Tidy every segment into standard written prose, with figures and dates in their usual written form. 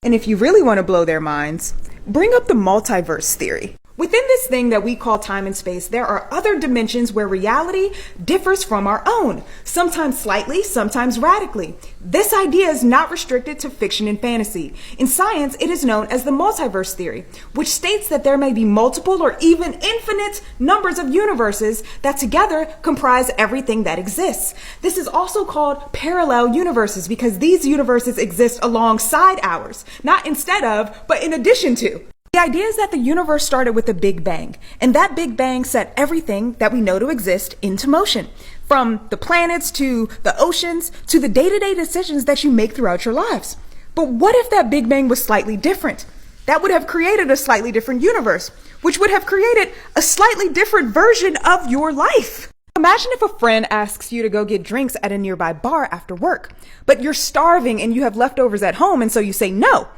And if you really want to blow their minds, bring up the multiverse theory. Within this thing that we call time and space, there are other dimensions where reality differs from our own, sometimes slightly, sometimes radically. This idea is not restricted to fiction and fantasy. In science, it is known as the multiverse theory, which states that there may be multiple or even infinite numbers of universes that together comprise everything that exists. This is also called parallel universes because these universes exist alongside ours, not instead of, but in addition to. The idea is that the universe started with a Big Bang, and that Big Bang set everything that we know to exist into motion. From the planets to the oceans to the day-to-day decisions that you make throughout your lives. But what if that Big Bang was slightly different? That would have created a slightly different universe, which would have created a slightly different version of your life. Imagine if a friend asks you to go get drinks at a nearby bar after work, but you're starving and you have leftovers at home, and so you say no.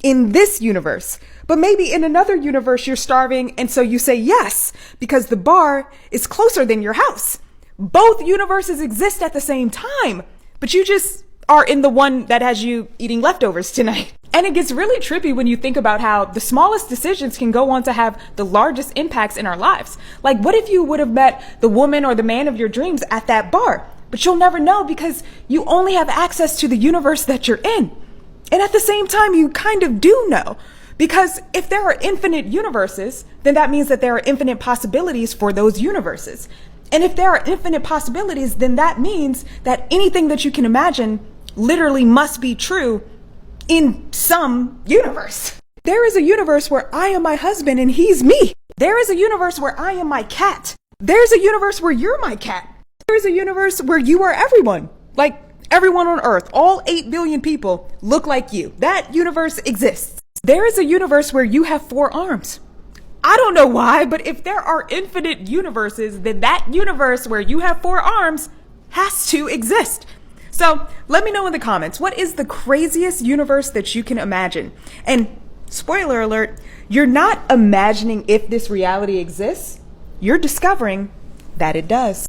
In this universe. But maybe in another universe you're starving and so you say yes because the bar is closer than your house. Both universes exist at the same time, but you just are in the one that has you eating leftovers tonight. And it gets really trippy when you think about how the smallest decisions can go on to have the largest impacts in our lives. Like, what if you would have met the woman or the man of your dreams at that bar? But you'll never know because you only have access to the universe that you're in. And at the same time, you kind of do know, because if there are infinite universes, then that means that there are infinite possibilities for those universes. And if there are infinite possibilities, then that means that anything that you can imagine literally must be true in some universe. There is a universe where I am my husband and he's me. There is a universe where I am my cat. There's a universe where you're my cat. There is a universe where you are everyone. Like, everyone on Earth, all 8 billion people look like you. That universe exists. There is a universe where you have 4 arms. I don't know why, but if there are infinite universes, then that universe where you have 4 arms has to exist. So let me know in the comments, what is the craziest universe that you can imagine? And spoiler alert, you're not imagining if this reality exists, you're discovering that it does.